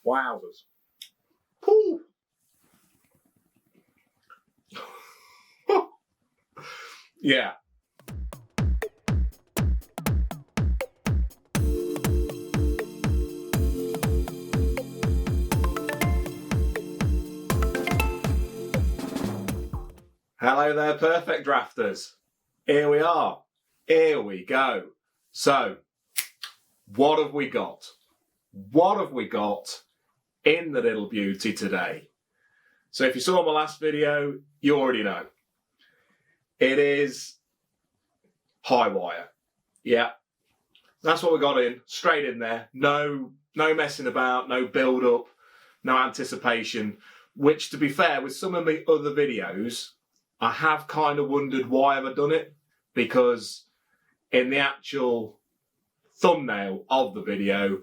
Wowzers. Woo. Yeah. Hello there, Perfect Drafters. Here we are. Here we go. So, what have we got? What have we got in the little beauty today? So if you saw my last video, you already know. It is high wire. Yeah. That's what we got in. Straight in there. No messing about, no build up, no anticipation. Which, to be fair, with some of my other videos, I have kind of wondered why have I done it, because in the actual thumbnail of the video,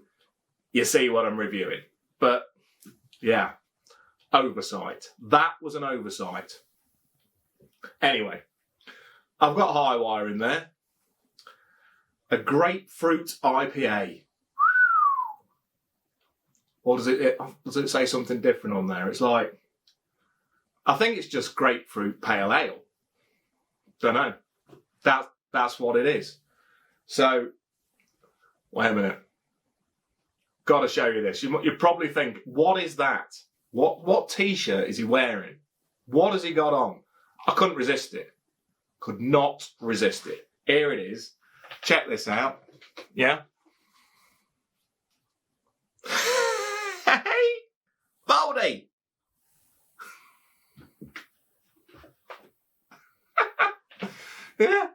you see what I'm reviewing. But yeah, oversight. That was an oversight. Anyway, I've got high wire in there. A grapefruit IPA. Or does it say something different on there? It's like, I think it's just grapefruit pale ale. Don't know. That's what it is. So, wait a minute. Got to show you this. You probably think, what is that? What t-shirt is he wearing? What has he got on? I couldn't resist it. Could not resist it. Here it is. Check this out. Yeah. Hey, Baldy. Yeah.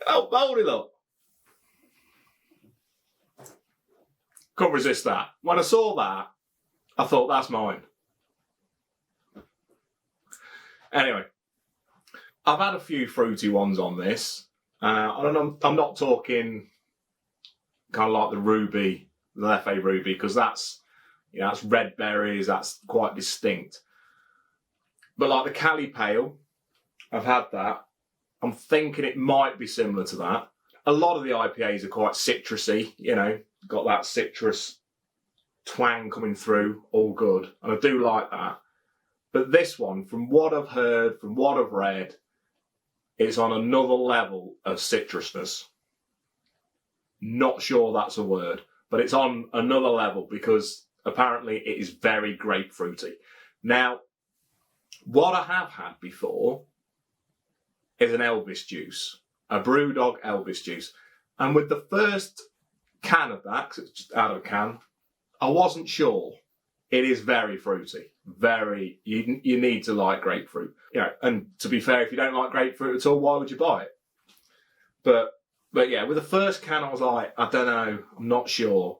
Oh, Baldy, look. Couldn't resist that. When I saw that, I thought, that's mine. Anyway, I've had a few fruity ones on this. I'm not talking kind of like the Ruby, the Leffe Ruby, because that's red berries, that's quite distinct. But like the Cali Pale, I've had that. I'm thinking it might be similar to that. A lot of the IPAs are quite citrusy, got that citrus twang coming through, all good. And I do like that. But this one, from what I've heard, from what I've read, it's on another level of citrusness. Not sure that's a word, but it's on another level because apparently it is very grapefruity. Now, what I have had before is an Elvis Juice, a Brewdog Elvis Juice. And with the first can of that, because it's just out of a can, I wasn't sure. It is very fruity. Very, you need to like grapefruit. And to be fair, if you don't like grapefruit at all, why would you buy it? But yeah, with the first can, I was like, I don't know, I'm not sure.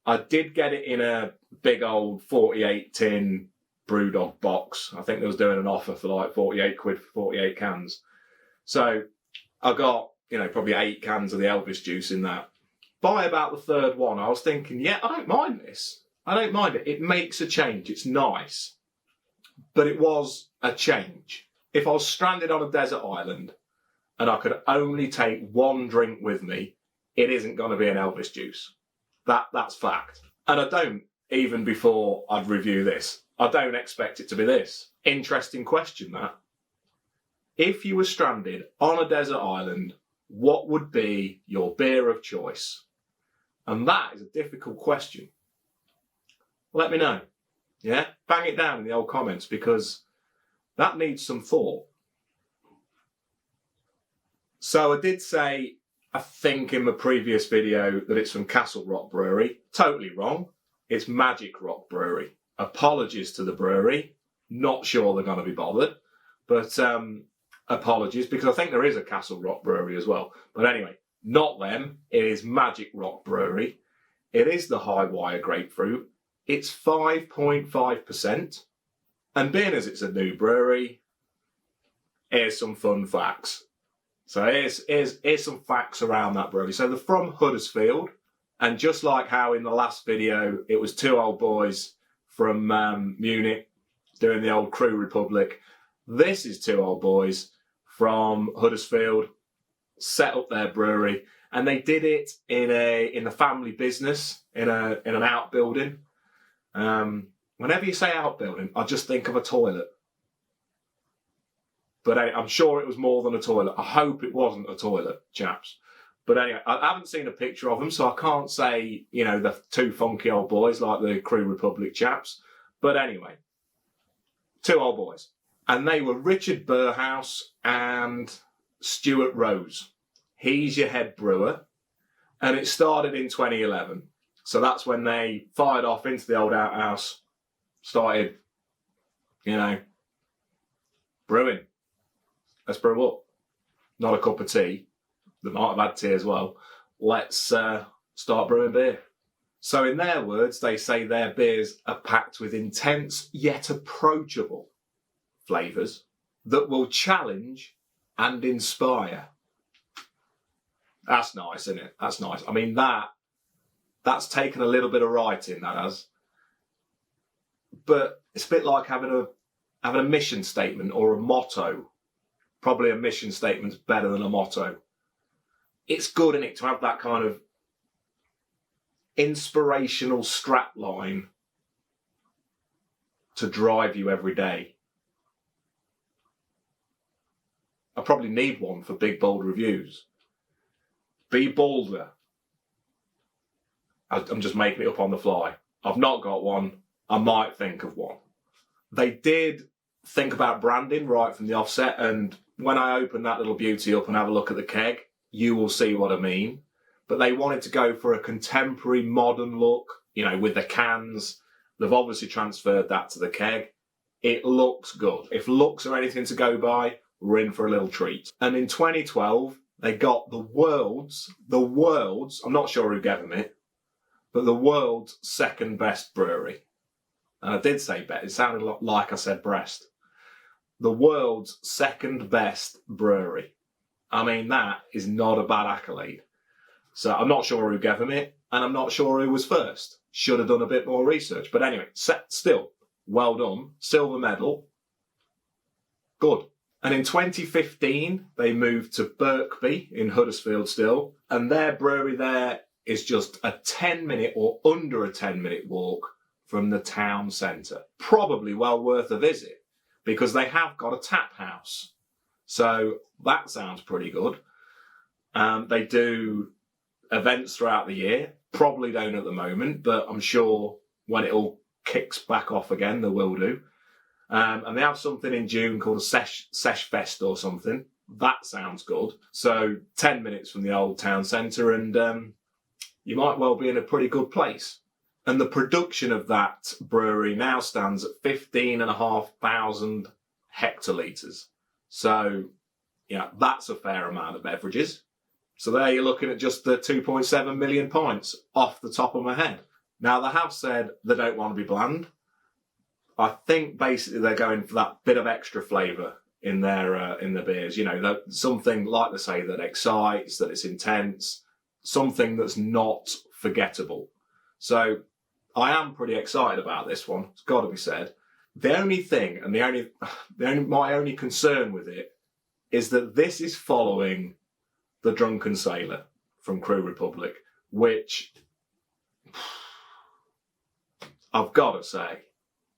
I did get it in a big old 48 tin Brewdog box. I think they was doing an offer for like 48 quid for 48 cans. So I got, probably 8 cans of the Elvis Juice in that. By about the third one, I was thinking, yeah, I don't mind this. I don't mind it. It makes a change. It's nice. But it was a change. If I was stranded on a desert island and I could only take one drink with me, it isn't going to be an Elvis Juice. That's fact. And I don't, even before I'd review this, I don't expect it to be this. Interesting question, that. If you were stranded on a desert island, what would be your beer of choice? And that is a difficult question. Let me know. Yeah? Bang it down in the old comments, because that needs some thought. So I did say, I think in my previous video, that it's from Castle Rock Brewery. Totally wrong. It's Magic Rock Brewery. Apologies to the brewery. Not sure they're going to be bothered. But apologies, because I think there is a Castle Rock Brewery as well. But anyway, not them. It is Magic Rock Brewery. It is the high wire grapefruit. It's 5.5%. And being as it's a new brewery, here's some fun facts. So here's some facts around that brewery. So they're from Huddersfield. And just like how in the last video, it was 2 old boys from Munich doing the old Crew Republic. This is 2 old boys from Huddersfield, set up their brewery. And they did it in a family business, in an outbuilding. Whenever you say outbuilding, I just think of a toilet. But I'm sure it was more than a toilet. I hope it wasn't a toilet, chaps. But anyway, I haven't seen a picture of them, so I can't say, the two funky old boys like the Crew Republic chaps. But anyway, two old boys. And they were Richard Burhouse and Stuart Rose. He's your head brewer. And it started in 2011. So that's when they fired off into the old outhouse, started, brewing. Let's brew up. Not a cup of tea. They might have had tea as well. Let's start brewing beer. So in their words, they say their beers are packed with intense yet approachable flavours that will challenge and inspire. That's nice, isn't it? That's nice. I mean, that's taken a little bit of writing, that has. But it's a bit like having a mission statement or a motto. Probably a mission statement's better than a motto. It's good, isn't it, to have that kind of inspirational strap line to drive you every day. I probably need one for big, bold reviews. Be bolder. I'm just making it up on the fly. I've not got one. I might think of one. They did think about branding right from the offset, and when I open that little beauty up and have a look at the keg, you will see what I mean. But they wanted to go for a contemporary, modern look, with the cans. They've obviously transferred that to the keg. It looks good. If looks are anything to go by, we're in for a little treat. And in 2012, they got the world's, I'm not sure who gave them it, but the world's second best brewery. And I did say bet, it sounded like I said breast. The world's second best brewery. I mean, that is not a bad accolade. So I'm not sure who gave them it, and I'm not sure who was first. Should have done a bit more research. But anyway, still, well done. Silver medal. Good. And in 2015, they moved to Birkby in Huddersfield still, and their brewery there is just a 10-minute or under a 10-minute walk from the town centre. Probably well worth a visit, because they have got a tap house. So that sounds pretty good. They do events throughout the year. Probably don't at the moment, but I'm sure when it all kicks back off again, they will do. And they have something in June called a Sesh Fest or something. That sounds good. So 10 minutes from the old town centre, and you might well be in a pretty good place. And the production of that brewery now stands at 15,500 hectolitres. So, that's a fair amount of beverages. So there you're looking at just the 2.7 million pints off the top of my head. Now, they have said they don't want to be bland. I think basically they're going for that bit of extra flavour in their beers. Something, like they say, that excites, that it's intense, something that's not forgettable. So I am pretty excited about this one. It's got to be said. The only thing, and my only concern with it, is that this is following the Drunken Sailor from Crew Republic, which I've got to say,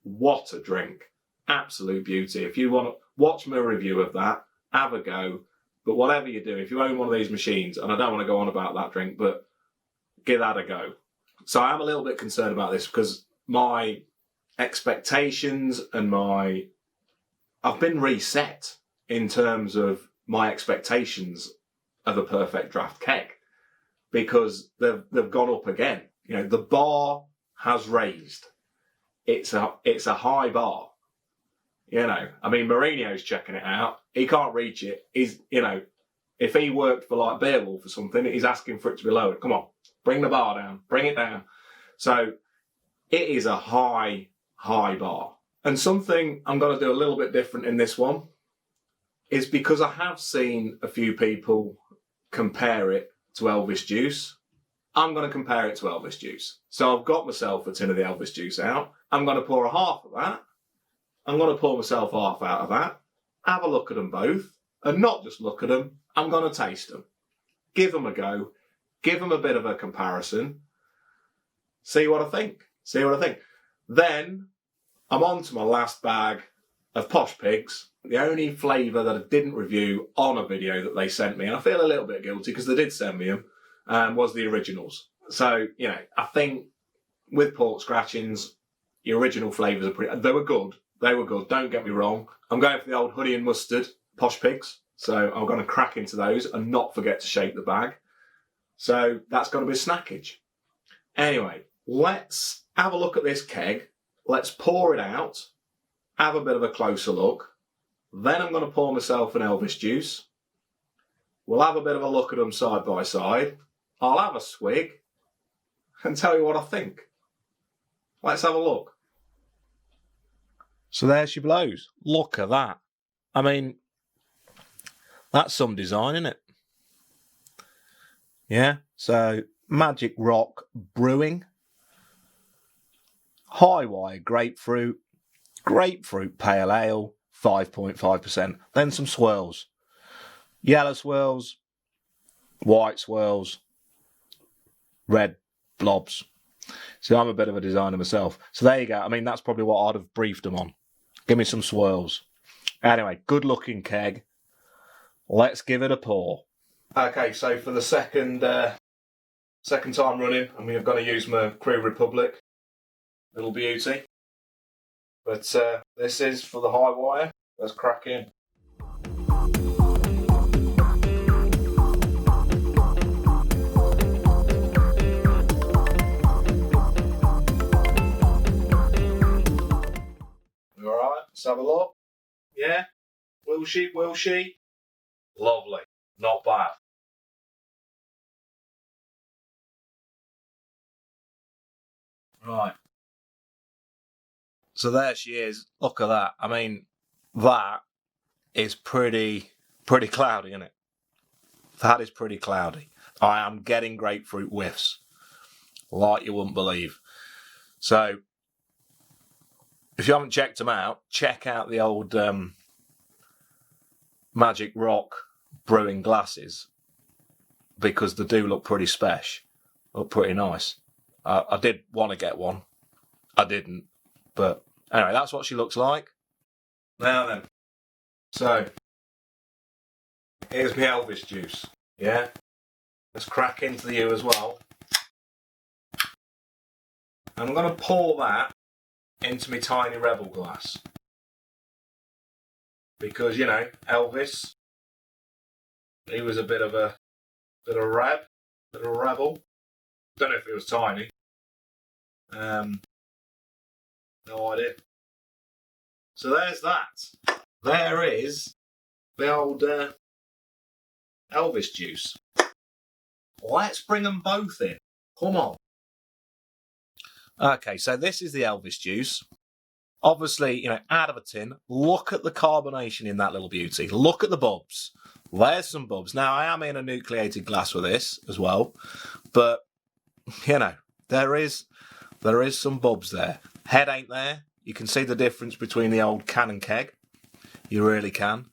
what a drink. Absolute beauty. If you want to watch my review of that, have a go. But whatever you do, if you own one of these machines, and I don't want to go on about that drink, but give that a go. So I am a little bit concerned about this because my expectations and I've been reset in terms of my expectations of a PerfectDraft Keg, because they've gone up again. The bar has raised. It's a high bar. I mean, Mourinho's checking it out. He can't reach it. If he worked for like Beowulf or something, he's asking for it to be lowered. Come on, bring the bar down, bring it down. So it is a high bar. And something I'm going to do a little bit different in this one is because I have seen a few people compare it to Elvis Juice. I'm going to compare it to Elvis Juice. So I've got myself a tin of the Elvis Juice out. I'm going to pour a half of that. I'm going to pour myself half out of that. Have a look at them both. And not just look at them, I'm going to taste them. Give them a go. Give them a bit of a comparison. See what I think. Then I'm on to my last bag of Posh Pigs. The only flavour that I didn't review on a video that they sent me, and I feel a little bit guilty because they did send me them, was the originals. So, you know, I think with pork scratchings, the original flavours are they were good. They were good, don't get me wrong. I'm going for the old honey and mustard Posh Pigs. So I'm going to crack into those and not forget to shake the bag. So that's got to be a snackage. Anyway, let's have a look at this keg. Let's pour it out, have a bit of a closer look. Then I'm going to pour myself an Elvis juice. We'll have a bit of a look at them side by side. I'll have a swig and tell you what I think. Let's have a look. So there she blows. Look at that. I mean, that's some design, isn't it? Yeah, so Magic Rock Brewing. High wire grapefruit. Grapefruit pale ale, 5.5%. Then some swirls. Yellow swirls. White swirls. Red blobs. So I'm a bit of a designer myself. So there you go. I mean, that's probably what I'd have briefed them on. Give me some swirls. Anyway, good looking keg. Let's give it a pour. Okay, so for the second time running, I mean, I'm going to use my Crew Republic little beauty. But this is for the high wire. Let's crack in. Alright, let's have a look. Yeah? Will she? Will she? Lovely. Not bad. Right. So there she is. Look at that. I mean, that is pretty cloudy, isn't it? That is pretty cloudy. I am getting grapefruit whiffs, like you wouldn't believe. So, if you haven't checked them out, check out the old Magic Rock Brewing glasses, because they do look pretty special. Look pretty nice. I did want to get one. I didn't. But anyway, that's what she looks like. Now then. So, here's my Elvis juice. Yeah? Let's crack into the U as well. And I'm going to pour that into my tiny Rebel glass. Because, you know, Elvis, he was a bit of a rebel. Don't know if he was tiny. No idea. So there's that. There is the old Elvis juice. Let's bring them both in. Come on. Okay, so this is the Elvis juice. Obviously, you know, out of a tin. Look at the carbonation in that little beauty. Look at the bubs. There's some bubs. Now, I am in a nucleated glass with this as well. But, you know, there is some bubs there. Head ain't there. You can see the difference between the old can and keg. You really can.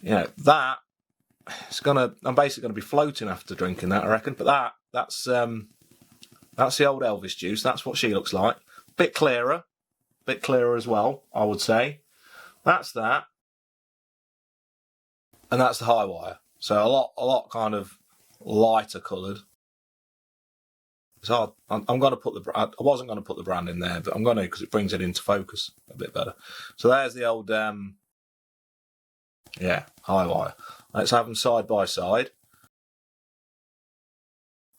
You know, I'm basically gonna be floating after drinking that, I reckon. But that's the old Elvis juice. That's what she looks like. Bit clearer as well, I would say. That's that. And that's the high wire. So a lot kind of lighter coloured. So I'm going to put I wasn't going to put the brand in there, but I'm going to, because it brings it into focus a bit better. So there's the old, high wire. Let's have them side by side.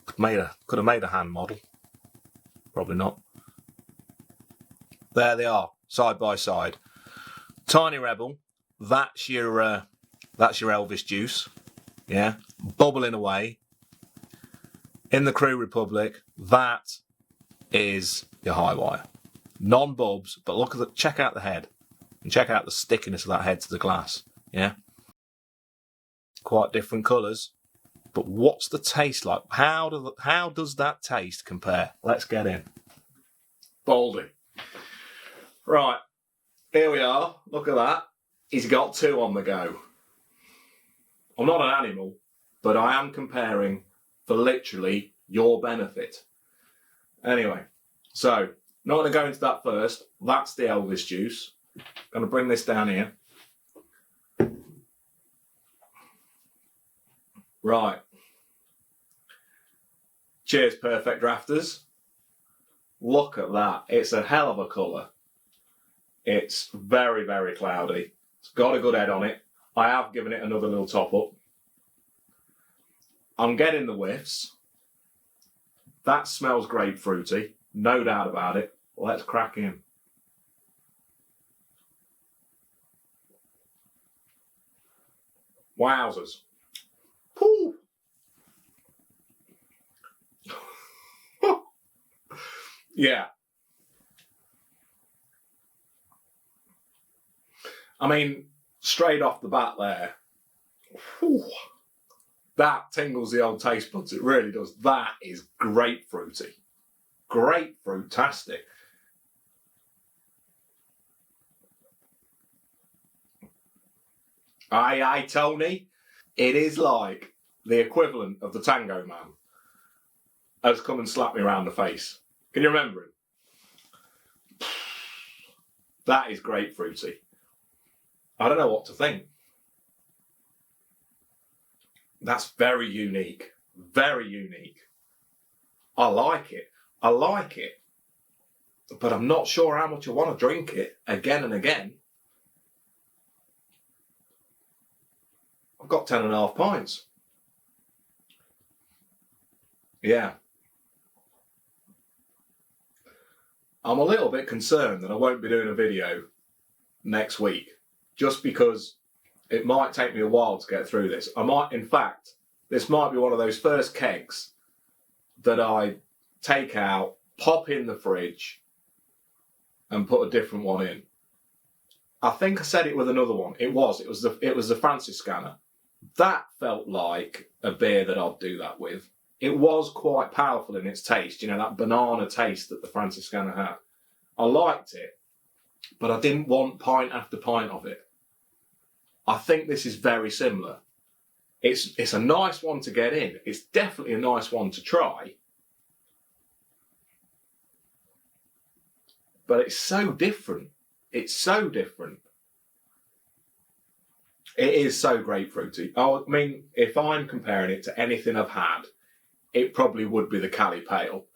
Could have made a hand model. Probably not. There they are, side by side. Tiny Rebel. That's your Elvis juice. Yeah, bubbling away. In the Crew Republic, that is your high wire. Non-bubs, but check out the head. And check out the stickiness of that head to the glass. Yeah? Quite different colours. But what's the taste like? How does that taste compare? Let's get in. Baldy. Right. Here we are. Look at that. He's got two on the go. I'm not an animal, but I am comparing for literally your benefit. Anyway, so Not going to go into that first. That's the Elvis Juice. Going to bring this down here. Right. Cheers, Perfect Drafters. Look at that. It's a hell of a colour. It's very, very cloudy. It's got a good head on it. I have given it another little top up. I'm getting the whiffs. That smells grapefruity. No doubt about it. Let's crack in. Wowzers. Woo. Yeah. I mean, straight off the bat there, whew, that tingles the old taste buds. It really does. That is grapefruity. Grapefruit-tastic. Aye, Tony. It is like the equivalent of the Tango Man has come and slapped me around the face. Can you remember him? That is grapefruity. I don't know what to think. That's very unique. Very unique. I like it. I like it. But I'm not sure how much I want to drink it again and again. I've got 10.5 pints. Yeah. I'm a little bit concerned that I won't be doing a video next week, just because it might take me a while to get through this. In fact, this might be one of those first kegs that I take out, pop in the fridge, and put a different one in. I think I said it with another one. It was the Franciscaner. That felt like a beer that I'd do that with. It was quite powerful in its taste, you know, that banana taste that the Franciscaner had. I liked it, but I didn't want pint after pint of it. I think this is very similar. It's a nice one to get in. It's definitely a nice one to try. But it's so different. It's so different. It is so grapefruity. I mean, if I'm comparing it to anything I've had, it probably would be the Cali Pale,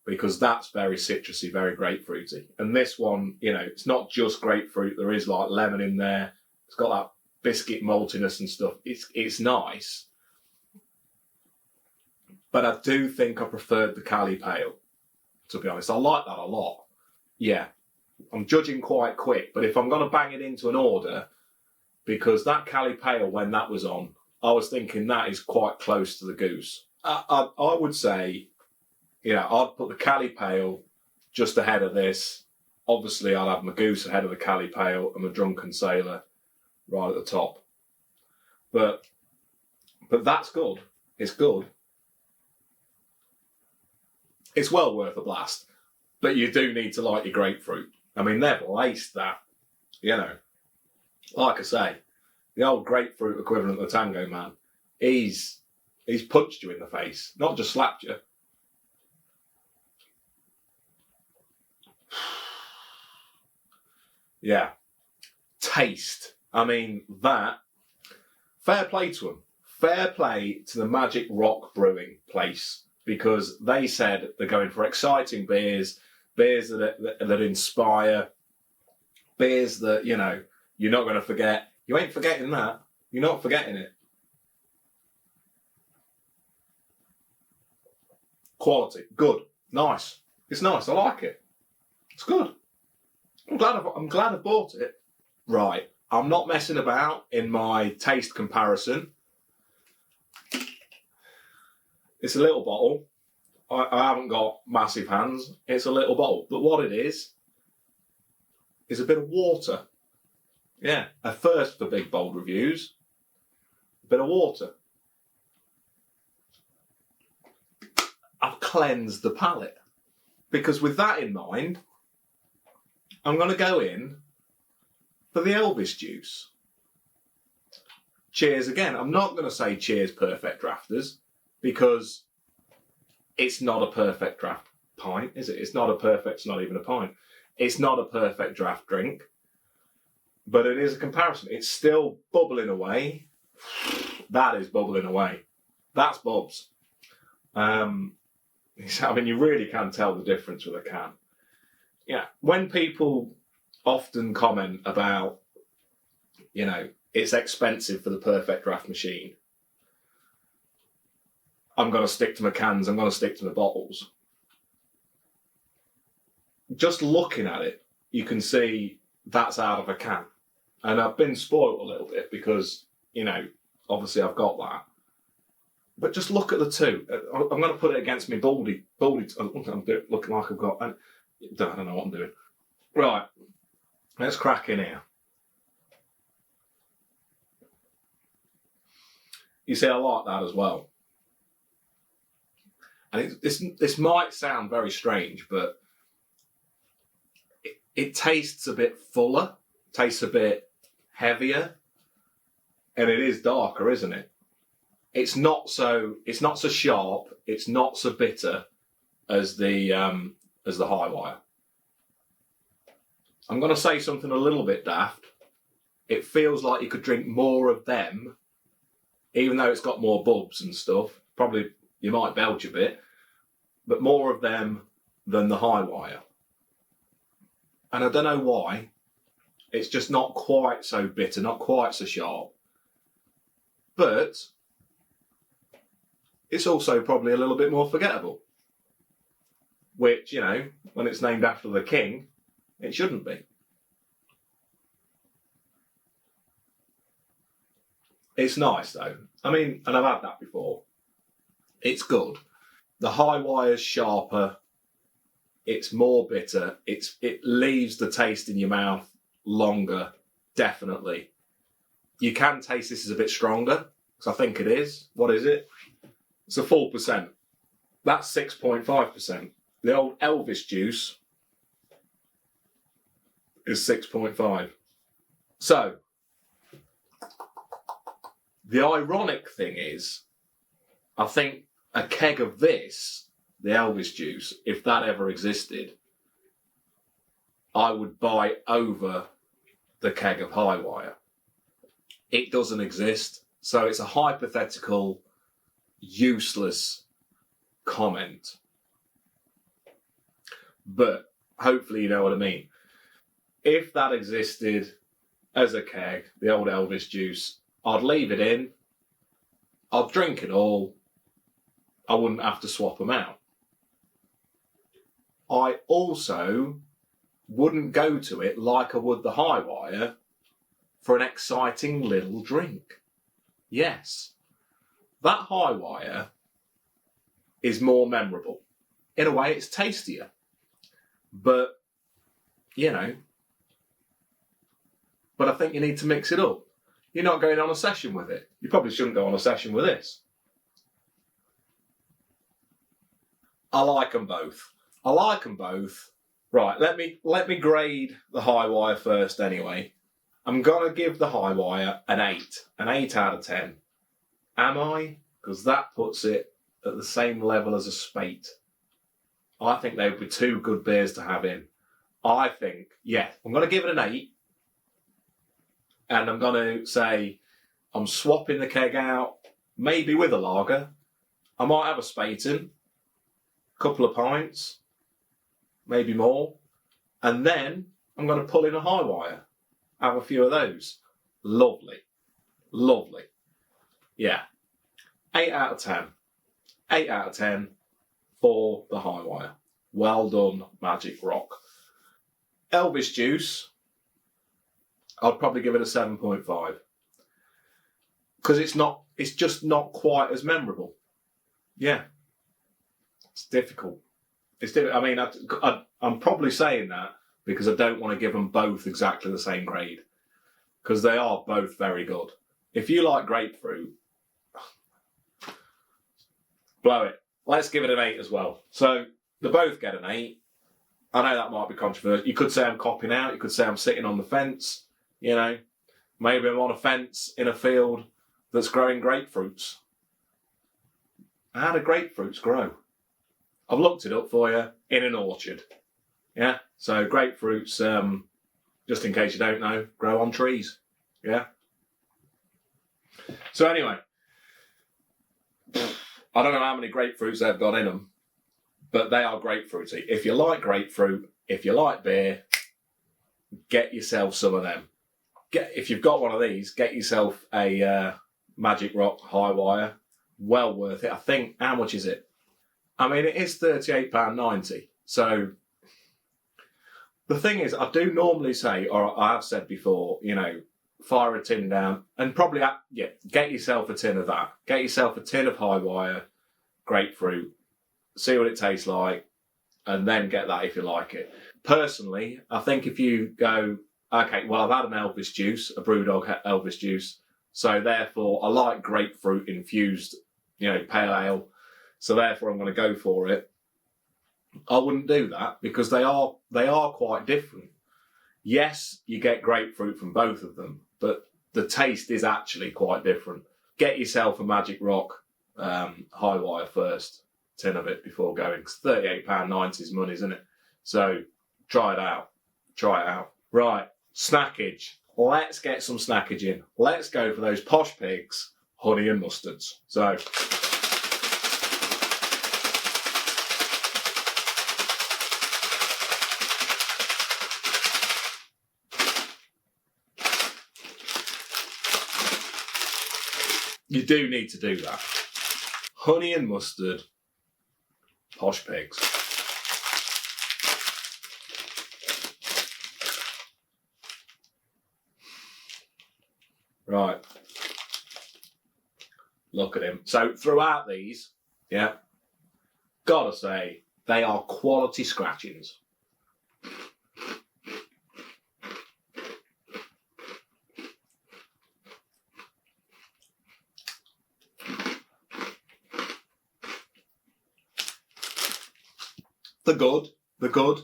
because that's very citrusy, very grapefruity. And this one, you know, it's not just grapefruit. There is like lemon in there. It's got that biscuit maltiness and stuff. It's nice. But I do think I preferred the Cali Pale, to be honest. I like that a lot. Yeah. I'm judging quite quick, but if I'm going to bang it into an order, because that Cali Pale, when that was on, I was thinking that is quite close to the Goose. I would say, you know, I'd put the Cali Pale just ahead of this. Obviously, I'd have my Goose ahead of the Cali Pale and my Drunken Sailor right at the top. But that's good. It's good. It's well worth a blast. But you do need to like your grapefruit. I mean, they've laced that, you know. Like I say, the old grapefruit equivalent of the Tango Man, he's punched you in the face, not just slapped you. Yeah. Taste. I mean, that, fair play to them. Fair play to the Magic Rock Brewing place, because they said they're going for exciting beers that inspire, beers that, you know, you're not going to forget. You ain't forgetting that. You're not forgetting it. Quality. Good. Nice. It's nice. I like it. It's good. I'm glad I bought it. Right. I'm not messing about in my taste comparison. It's a little bottle. I haven't got massive hands. It's a little bottle. But what it is a bit of water. Yeah, a first for Big Bold Reviews. A bit of water. I've cleansed the palate. Because with that in mind, I'm going to go in for the Elvis Juice. Cheers again. I'm not going to say cheers, Perfect Drafters, because it's not a perfect draft. pint, is it? It's not even a pint. It's not a perfect draft drink, but it is a comparison. It's still bubbling away. That is bubbling away. That's bubs. I mean, you really can tell the difference with a can. Yeah, when people often comment about, it's expensive for the Perfect Draft machine, I'm going to stick to my cans, I'm going to stick to my bottles. Just looking at it, you can see that's out of a can. And I've been spoiled a little bit because, obviously I've got that. But just look at the two. I'm going to put it against me baldy. I'm looking like I've got... I don't know what I'm doing. Right, let's crack in here. You see, I like that as well. And this might sound very strange, but it tastes a bit fuller, tastes a bit heavier, and it is darker, isn't it? It's not so sharp, it's not so bitter as the high wire. I'm going to say something a little bit daft. It feels like you could drink more of them, even though it's got more bubs and stuff. Probably you might belch a bit, but more of them than the high wire. And I don't know why. It's just not quite so bitter, not quite so sharp. But it's also probably a little bit more forgettable. Which, when it's named after the king, it shouldn't be. It's nice though. I mean, and I've had that before. It's good. The high wire's sharper. It's more bitter. It leaves the taste in your mouth longer, definitely. You can taste this is a bit stronger, because I think it is. What is it? It's a 4%. That's 6.5%. The old Elvis Juice is 6.5. So, the ironic thing is, I think a keg of this, the Elvis Juice, if that ever existed, I would buy over the keg of high wire. It doesn't exist, so it's a hypothetical, useless comment. But hopefully you know what I mean. If that existed as a keg, the old Elvis Juice, I'd leave it in, I'd drink it all, I wouldn't have to swap them out. I also wouldn't go to it like I would the high wire for an exciting little drink. Yes, that high wire is more memorable. In a way, it's tastier. But, but I think you need to mix it up. You're not going on a session with it. You probably shouldn't go on a session with this. I like them both. Right, let me grade the high wire first anyway. I'm going to give the high wire an 8 out of 10. Am I? Because that puts it at the same level as a Spate. I think they would be two good beers to have in. I think, I'm going to give it an 8. And I'm going to say I'm swapping the keg out, maybe with a lager. I might have a Spate in, a couple of pints, maybe more. And then I'm going to pull in a high wire. Have a few of those. Lovely. Yeah. 8 out of 10. 8 out of 10 for the high wire. Well done, Magic Rock. Elvis Juice, I'd probably give it a 7.5. Because it's just not quite as memorable. Yeah. It's difficult. I mean, I'm probably saying that because I don't want to give them both exactly the same grade. Because they are both very good. If you like grapefruit, blow it. Let's give it an 8 as well. So they both get an 8. I know that might be controversial. You could say I'm copping out. You could say I'm sitting on the fence. Maybe I'm on a fence in a field that's growing grapefruits. How do grapefruits grow? I've looked it up for you, in an orchard. Yeah, so grapefruits, just in case you don't know, grow on trees. Yeah. So anyway, I don't know how many grapefruits they've got in them, but they are grapefruity. If you like grapefruit, if you like beer, get yourself some of them. If you've got one of these, get yourself a Magic Rock High Wire. Well worth it. I think, how much is it? I mean, it is £38.90. So the thing is, I do normally say, or I have said before, you know, fire a tin down and probably, get yourself a tin of that. Get yourself a tin of High Wire, grapefruit, see what it tastes like, and then get that if you like it. Personally, I think if you go, okay, well, I've had an Elvis Juice, a Brewdog Elvis Juice, so therefore I like grapefruit infused, you know, pale ale, so therefore I'm going to go for it. I wouldn't do that because they are quite different. Yes, you get grapefruit from both of them, but the taste is actually quite different. Get yourself a Magic Rock High Wire first, tin of it before going. Because £38.90 is money, isn't it? So try it out. Try it out. Right, snackage. Let's get some snackage in. Let's go for those posh pigs, honey and mustards. So you do need to do that. Honey and mustard, posh pigs. Right. Look at him. So throughout these, yeah, gotta say, they are quality scratchings. They're good. They're good.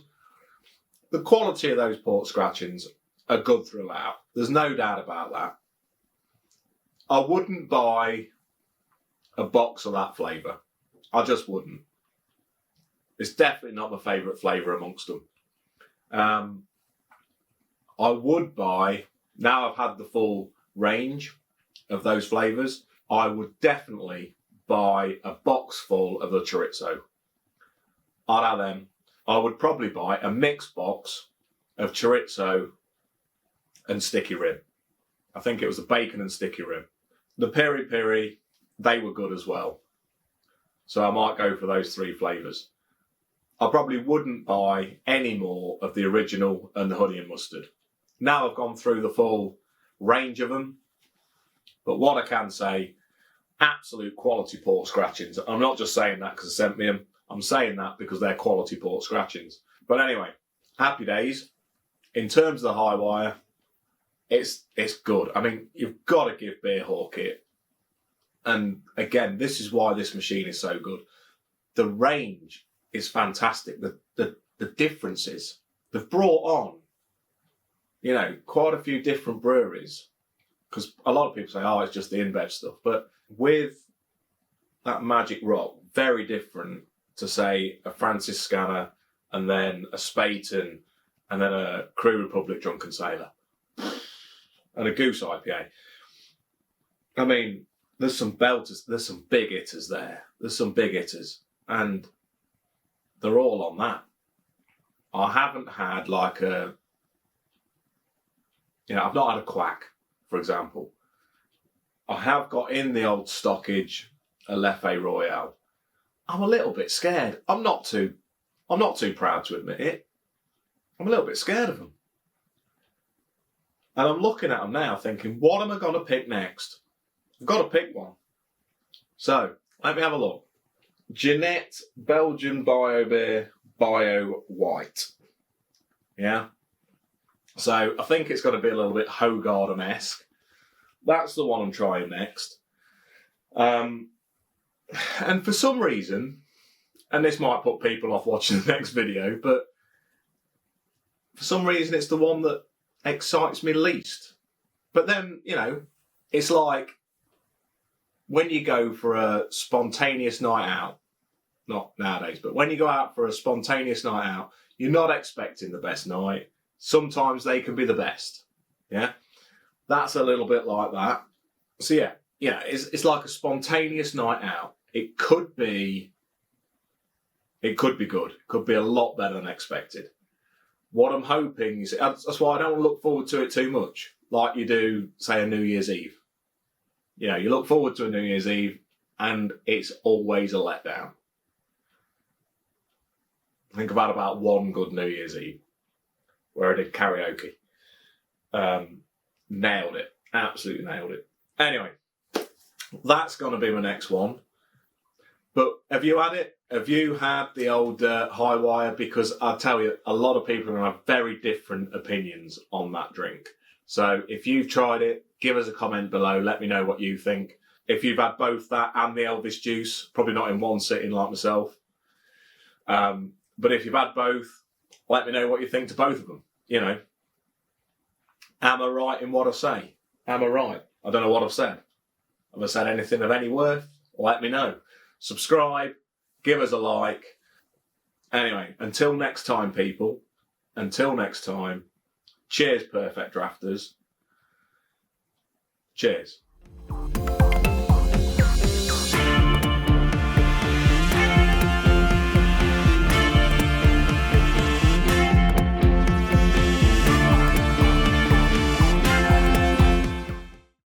The quality of those port scratchings are good throughout. There's no doubt about that. I wouldn't buy a box of that flavour. I just wouldn't. It's definitely not my favourite flavour amongst them. I would buy, now I've had the full range of those flavours, I would definitely buy a box full of the chorizo. I'd have them. I would probably buy a mixed box of chorizo and sticky rib. I think it was the bacon and sticky rib. The peri peri, they were good as well. So I might go for those three flavours. I probably wouldn't buy any more of the original and the honey and mustard. Now I've gone through the full range of them. But what I can say, absolute quality port scratchings. I'm not just saying that because they sent me them. I'm saying that because they're quality port scratchings. But anyway, happy days. In terms of the High Wire, it's good. I mean, you've got to give Beer Hawk it. And again, this is why this machine is so good. The range is fantastic. The differences. They've brought on, you know, quite a few different breweries. Because a lot of people say, oh, it's just the InBev stuff. But with that Magic Rock, very different to, say, a Francis Scanner and then a Spaten and then a Crew Republic Drunken Sailor and a Goose IPA. I mean, there's some belters, there's some big hitters there. There's some big hitters. And they're all on that. I haven't had like a, you know, I've not had a Quack, for example. I have got in the old stockage a Leffe Royale. I'm a little bit scared. I'm not too proud to admit it. I'm a little bit scared of them. And I'm looking at them now thinking, what am I going to pick next? I've got to pick one. So, let me have a look. Jeanette Belgian Bio Beer Bio White. Yeah. So, I think it's got to be a little bit Hoegaarden-esque. That's the one I'm trying next. And for some reason, and this might put people off watching the next video, but for some reason it's the one that excites me least. But then, you know, it's like when you go for a spontaneous night out not nowadays, but when you go out for a spontaneous night out, you're not expecting the best night. Sometimes they can be the best. Yeah, that's a little bit like that. So yeah, it's like a spontaneous night out. It could be good. Could be a lot better than expected. What I'm hoping is, that's why I don't look forward to it too much, like you do, say, a New Year's Eve. You look forward to a New Year's Eve, and it's always a letdown. I think I've had about one good New Year's Eve where I did karaoke. Nailed it. Absolutely nailed it. Anyway, that's going to be my next one. But have you had it? Have you had the old high wire? Because I'll tell you, a lot of people are going to have very different opinions on that drink. So if you've tried it, give us a comment below. Let me know what you think. If you've had both that and the Elvis Juice, probably not in one sitting like myself. But if you've had both, let me know what you think to both of them. Am I right in what I say? Am I right? I don't know what I've said. Have I said anything of any worth? Let me know. Subscribe. Give us a like. Anyway, until next time, people. Until next time. Cheers, Perfect Drafters. Cheers.